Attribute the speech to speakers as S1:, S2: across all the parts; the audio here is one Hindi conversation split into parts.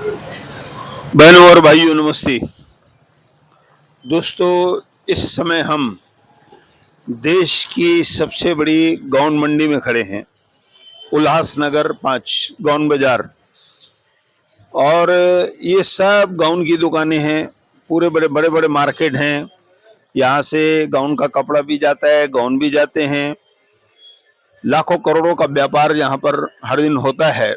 S1: बहनों और भाइयों नमस्ते। दोस्तों, इस समय हम देश की सबसे बड़ी गौन मंडी में खड़े हैं, उल्लासनगर 5 गौन बाजार। और ये सब गौन की दुकानें हैं, पूरे बड़े बड़े बड़े मार्केट हैं। यहाँ से गौन का कपड़ा भी जाता है, गौन भी जाते हैं। लाखों करोड़ों का व्यापार यहाँ पर हर दिन होता है।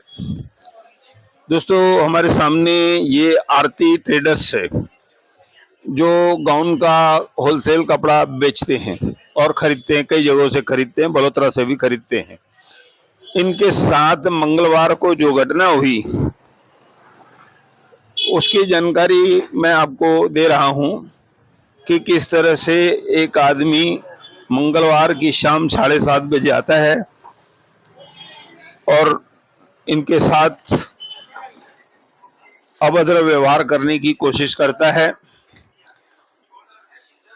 S1: दोस्तों, हमारे सामने ये आरती ट्रेडर्स है, जो गाउन का होलसेल कपड़ा बेचते हैं और खरीदते हैं। कई जगहों से खरीदते हैं, बलोत्रा से भी खरीदते हैं। इनके साथ मंगलवार को जो घटना हुई उसकी जानकारी मैं आपको दे रहा हूं कि किस तरह से एक आदमी मंगलवार की शाम 7:30 बजे आता है और इनके साथ अभद्र व्यवहार करने की कोशिश करता है।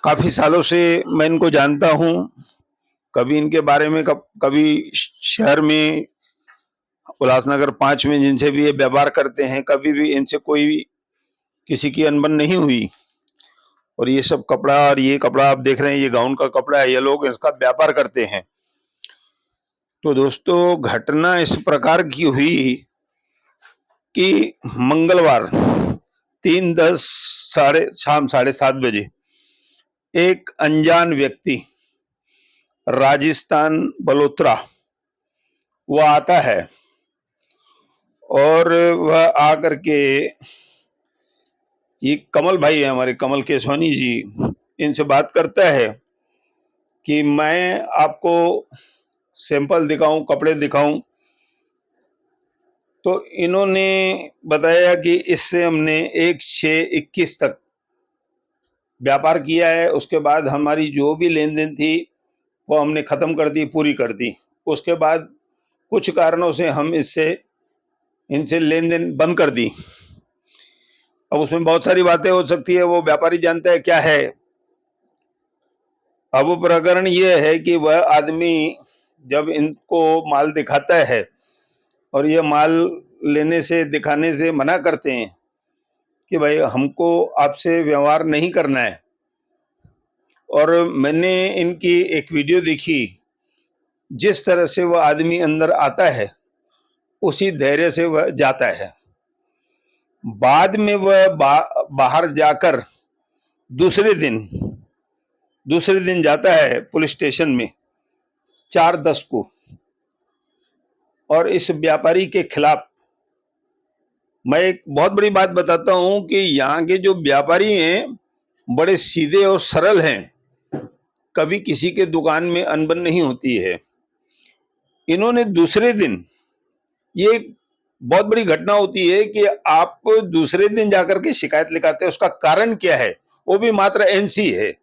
S1: काफी सालों से मैं इनको जानता हूं। कभी इनके बारे में कभी शहर में उल्लासनगर 5 में जिनसे भी ये व्यापार करते हैं, कभी भी इनसे कोई किसी की अनबन नहीं हुई। और ये सब कपड़ा, और ये कपड़ा आप देख रहे हैं, ये गाउन का कपड़ा है, ये लोग इसका व्यापार करते हैं। तो दोस्तों, घटना इस प्रकार की हुई कि मंगलवार 3:10 शाम 7:30 बजे एक अनजान व्यक्ति, राजस्थान बलोत्रा, वो आता है और वह आकर के, ये कमल भाई है हमारे, कमल केसवानी जी, इनसे बात करता है कि मैं आपको सैंपल दिखाऊं, कपड़े दिखाऊं। तो इन्होंने बताया कि इससे हमने 1/6/21 तक व्यापार किया है। उसके बाद हमारी जो भी लेन देन थी वो हमने खत्म कर दी, पूरी कर दी। उसके बाद कुछ कारणों से हम इनसे लेन देन बंद कर दी। अब उसमें बहुत सारी बातें हो सकती है, वो व्यापारी जानता है क्या है। अब वो प्रकरण ये है कि वह आदमी जब इनको माल दिखाता है और ये माल लेने से, दिखाने से मना करते हैं कि भाई हमको आपसे व्यवहार नहीं करना है। और मैंने इनकी एक वीडियो देखी, जिस तरह से वह आदमी अंदर आता है उसी धैर्य से वह जाता है। बाद में वह बाहर जाकर दूसरे दिन जाता है पुलिस स्टेशन में 4:10 को, और इस व्यापारी के खिलाफ, मैं एक बहुत बड़ी बात बताता हूं कि यहाँ के जो व्यापारी हैं बड़े सीधे और सरल हैं। कभी किसी के दुकान में अनबन नहीं होती है। इन्होंने दूसरे दिन, ये एक बहुत बड़ी घटना होती है कि आप दूसरे दिन जाकर के शिकायत लिखाते हैं। उसका कारण क्या है? वो भी मात्र एनसी है,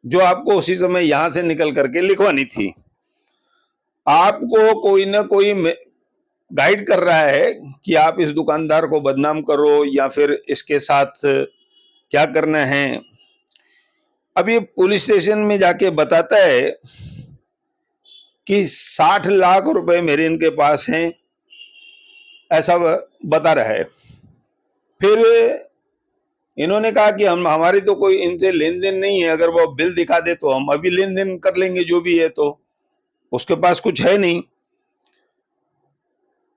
S1: जो आपको उसी समय यहां से निकल करके लिखवानी थी। आपको कोई ना कोई गाइड कर रहा है कि आप इस दुकानदार को बदनाम करो या फिर इसके साथ क्या करना है। अब ये पुलिस स्टेशन में जाके बताता है कि 60 लाख रुपए मेरे इनके पास हैं, ऐसा वह बता रहा है। फिर इन्होंने कहा कि हमारी तो कोई इनसे लेन देन नहीं है, अगर वो बिल दिखा दे तो हम अभी लेन देन कर लेंगे, जो भी है। तो उसके पास कुछ है नहीं।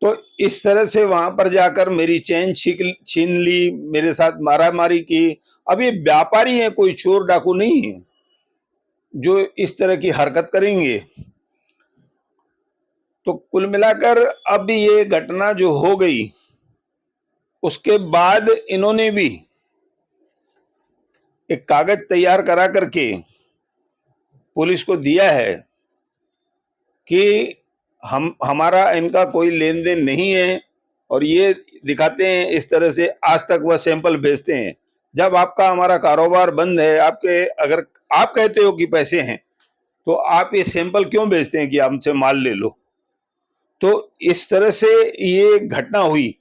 S1: तो इस तरह से वहां पर जाकर मेरी चेन छीन ली, मेरे साथ मारामारी की। अब ये व्यापारी है, कोई चोर डाकू नहीं है जो इस तरह की हरकत करेंगे। तो कुल मिलाकर अब ये घटना जो हो गई, उसके बाद इन्होंने भी एक कागज तैयार करा करके पुलिस को दिया है कि हमारा इनका कोई लेन देन नहीं है। और ये दिखाते हैं इस तरह से, आज तक वह सैंपल भेजते हैं। जब आपका हमारा कारोबार बंद है, अगर आप कहते हो कि पैसे हैं, तो आप ये सैंपल क्यों भेजते हैं कि हमसे माल ले लो। तो इस तरह से ये घटना हुई।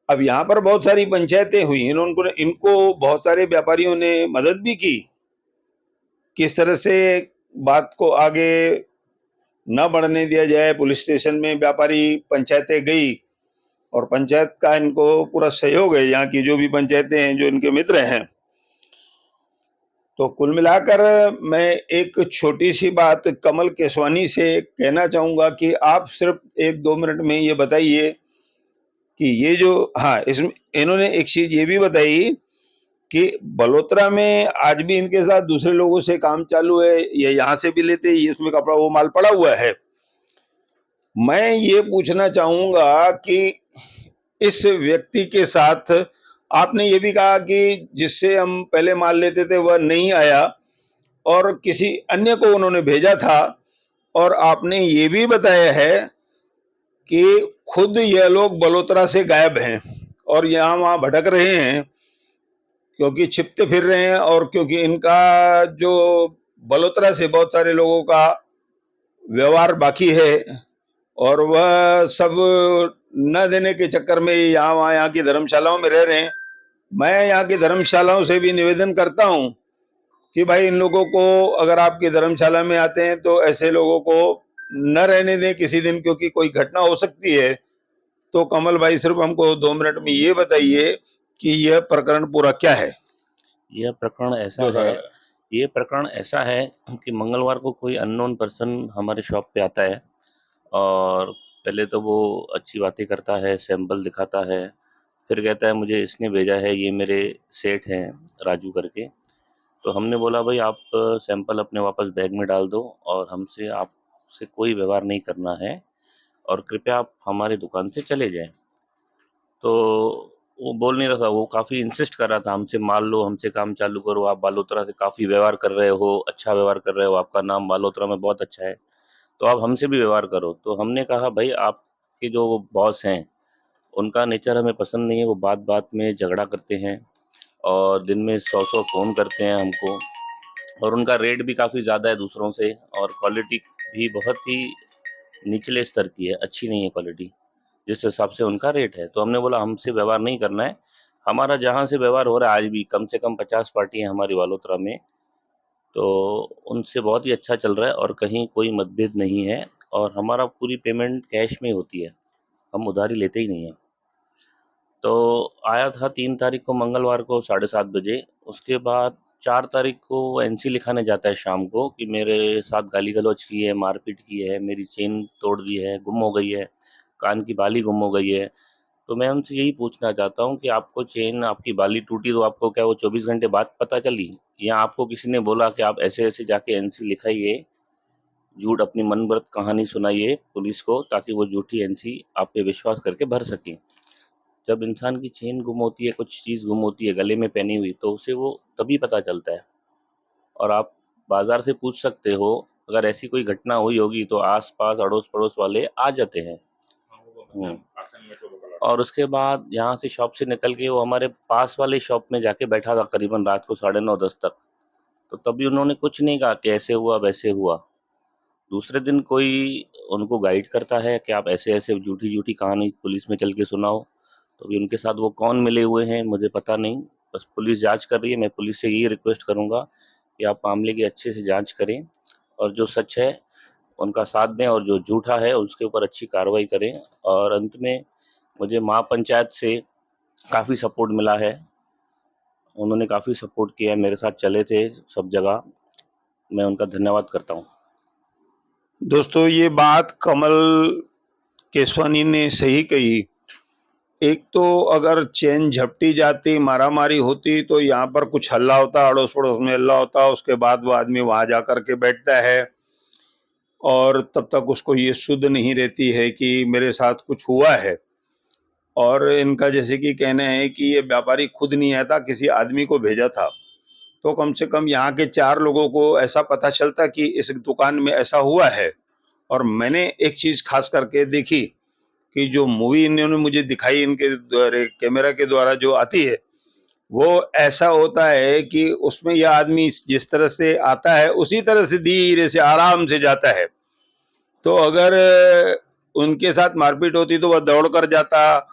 S1: अब यहाँ पर बहुत सारी पंचायतें हुई, इनको बहुत सारे व्यापारियों ने मदद भी की। किस तरह से बात को आगे न बढ़ने दिया जाए, पुलिस स्टेशन में व्यापारी पंचायतें गई और पंचायत का इनको पूरा सहयोग है, यहाँ की जो भी पंचायतें हैं जो इनके मित्र हैं। तो कुल मिलाकर मैं एक छोटी सी बात कमल केसवानी से कहना चाहूंगा कि आप सिर्फ 1-2 मिनट में ये बताइए कि ये जो, हाँ, इसमें इन्होंने एक चीज ये भी बताई कि बलोत्रा में आज भी इनके साथ दूसरे लोगों से काम चालू है, ये यहाँ से भी लेते हैं, इसमें कपड़ा वो माल पड़ा हुआ है। मैं ये पूछना चाहूंगा कि इस व्यक्ति के साथ आपने ये भी कहा कि जिससे हम पहले माल लेते थे वह नहीं आया और किसी अन्य को उन्होंने भेजा था, और आपने ये भी बताया है कि खुद यह लोग बलोत्रा से गायब हैं और यहाँ वहां भटक रहे हैं क्योंकि छिपते फिर रहे हैं, और क्योंकि इनका जो बलोत्रा से बहुत सारे लोगों का व्यवहार बाकी है और वह सब न देने के चक्कर में यहाँ की धर्मशालाओं में रह रहे हैं। मैं यहाँ की धर्मशालाओं से भी निवेदन करता हूँ कि भाई इन लोगों को अगर आपकी धर्मशाला में आते हैं तो ऐसे लोगों को न रहने दें किसी दिन, क्योंकि कोई घटना हो सकती है। तो कमल भाई सिर्फ हमको 2 मिनट में ये बताइए कि यह प्रकरण पूरा क्या है।
S2: यह प्रकरण ऐसा है कि मंगलवार को कोई अननोन पर्सन हमारे शॉप पे आता है और पहले तो वो अच्छी बातें करता है, सैंपल दिखाता है, फिर कहता है मुझे इसने भेजा है, ये मेरे सेठ हैं राजू करके। तो हमने बोला भाई आप सैंपल अपने वापस बैग में डाल दो और हमसे आपसे कोई व्यवहार नहीं करना है और कृपया आप हमारी दुकान से चले जाएं। तो वो बोल नहीं रहा था, वो काफ़ी इंसिस्ट कर रहा था हमसे, मान लो, हमसे काम चालू करो, आप बालोतरा से काफ़ी व्यवहार कर रहे हो, अच्छा व्यवहार कर रहे हो, आपका नाम बालोतरा में बहुत अच्छा है, तो आप हमसे भी व्यवहार करो। तो हमने कहा भाई आपके जो बॉस हैं उनका नेचर हमें पसंद नहीं है, वो बात बात में झगड़ा करते हैं और दिन में 100-100 फ़ोन करते हैं हमको, और उनका रेट भी काफ़ी ज़्यादा है दूसरों से और क्वालिटी भी बहुत ही निचले स्तर की है, अच्छी नहीं है क्वालिटी, जिस हिसाब से उनका रेट है। तो हमने बोला हमसे व्यवहार नहीं करना है, हमारा जहाँ से व्यवहार हो रहा है आज भी कम से कम 50 पार्टी हैं हमारी बालोतरा में, तो उनसे बहुत ही अच्छा चल रहा है और कहीं कोई मतभेद नहीं है और हमारा पूरी पेमेंट कैश में होती है, हम उधारी लेते ही नहीं हैं। तो आया था 3 तारीख को मंगलवार को 7:30 बजे, उसके बाद 4 तारीख को वो एनसी लिखाने जाता है शाम को कि मेरे साथ गाली गलौज की है, मारपीट की है, मेरी चेन तोड़ दी है, गुम हो गई है, कान की बाली गुम हो गई है। तो मैं उनसे यही पूछना चाहता हूँ कि आपको चेन, आपकी बाली टूटी तो आपको क्या वो 24 घंटे बाद पता चली, या आपको किसी ने बोला कि आप ऐसे-ऐसे जाके एनसी लिखाइए, झूठ अपनी मनगढ़ंत कहानी सुनाइए पुलिस को ताकि वो झूठी एनसी आप पे विश्वास करके भर सकें। जब इंसान की चेन गुम होती है, कुछ चीज़ गुम होती है गले में पहनी हुई, तो उसे वो तभी पता चलता है। और आप बाज़ार से पूछ सकते हो, अगर ऐसी कोई घटना हुई होगी तो आस-पास अड़ोस-पड़ोस वाले आ जाते हैं। और उसके बाद यहाँ से शॉप से निकल के वो हमारे पास वाले शॉप में जाके बैठा था करीबन रात को 9:30-10 तक। तो तभी उन्होंने कुछ नहीं कहा कि ऐसे हुआ, वैसे हुआ। दूसरे दिन कोई उनको गाइड करता है कि आप ऐसे-ऐसे झूठी-झूठी कहानी पुलिस में चल के सुनाओ। तो अभी उनके साथ वो कौन मिले हुए हैं मुझे पता नहीं, बस पुलिस जाँच कर रही है। मैं पुलिस से यही रिक्वेस्ट करूँगा कि आप मामले की अच्छे से जाँच करें और जो सच है उनका साथ दें और जो झूठा है उसके ऊपर अच्छी कार्रवाई करें। और अंत में मुझे महापंचायत से काफ़ी सपोर्ट मिला है, उन्होंने काफ़ी सपोर्ट किया है, मेरे साथ चले थे सब जगह, मैं उनका धन्यवाद करता हूँ।
S1: दोस्तों, ये बात कमल केसवानी ने सही कही। एक तो अगर चेन झपटी जाती, मारामारी होती, तो यहाँ पर कुछ हल्ला होता, अड़ोस पड़ोस में हल्ला होता, उसके बाद वो आदमी वहां जाकर के बैठता है और तब तक उसको ये सुध नहीं रहती है कि मेरे साथ कुछ हुआ है। और इनका जैसे कि कहना है कि ये व्यापारी खुद नहीं आया था, किसी आदमी को भेजा था, तो कम से कम यहाँ के 4 लोगों को ऐसा पता चलता कि इस दुकान में ऐसा हुआ है। और मैंने एक चीज खास करके देखी कि जो मूवी इन्होंने मुझे दिखाई इनके द्वारा, कैमरा के द्वारा जो आती है, वो ऐसा होता है कि उसमें यह आदमी जिस तरह से आता है उसी तरह से धीरे से आराम से जाता है। तो अगर उनके साथ मारपीट होती तो वह दौड़ कर जाता,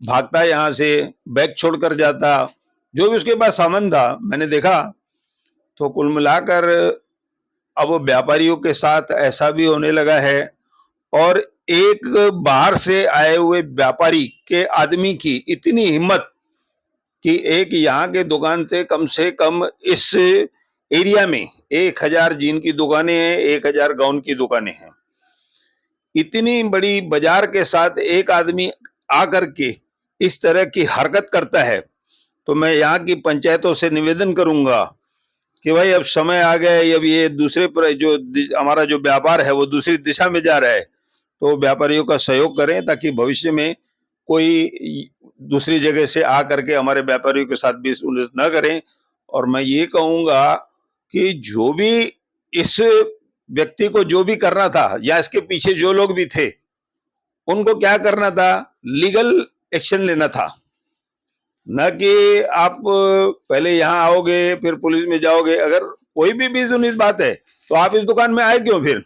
S1: भागता यहाँ से, बैग छोड़कर जाता, जो भी उसके पास सामान था मैंने देखा। तो कुल मिलाकर अब व्यापारियों के साथ ऐसा भी होने लगा है। और एक बाहर से आए हुए व्यापारी के आदमी की इतनी हिम्मत कि एक यहाँ के दुकान से कम इस एरिया में 1000 जीन की दुकानें हैं, 1000 गाउन की दुकानें हैं। इतनी बड़ी बाजार के साथ एक आदमी आकर के इस तरह की हरकत करता है, तो मैं यहाँ की पंचायतों से निवेदन करूंगा कि भाई अब समय आ गया है, अब ये दूसरे पर जो हमारा जो व्यापार है वो दूसरी दिशा में जा रहा है, तो व्यापारियों का सहयोग करें ताकि भविष्य में कोई दूसरी जगह से आकर के हमारे व्यापारियों के साथ भी उल्लंघन न करें। और मैं ये कहूंगा कि जो भी इस व्यक्ति को जो भी करना था या इसके पीछे जो लोग भी थे, उनको क्या करना था, लीगल एक्शन लेना था, न कि आप पहले यहाँ आओगे फिर पुलिस में जाओगे। अगर कोई भी 20-19 बात है तो आप इस दुकान में आए क्यों? फिर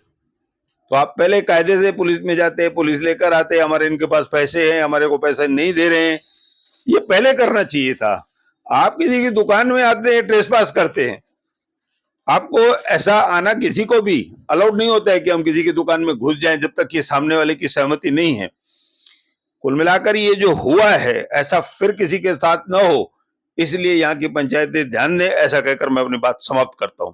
S1: तो आप पहले कायदे से पुलिस में जाते, पुलिस लेकर आते, हमारे इनके पास पैसे हैं, हमारे को पैसे नहीं दे रहे हैं, ये पहले करना चाहिए था। आप किसी की दुकान में आते हैं, ट्रेसपास करते हैं, आपको ऐसा आना किसी को भी अलाउड नहीं होता है कि हम किसी की दुकान में घुस जाएं जब तक कि सामने वाले की सहमति नहीं है। कुल मिलाकर ये जो हुआ है ऐसा फिर किसी के साथ न हो, इसलिए यहाँ की पंचायतें ध्यान दें। ऐसा कहकर मैं अपनी बात समाप्त करता हूं।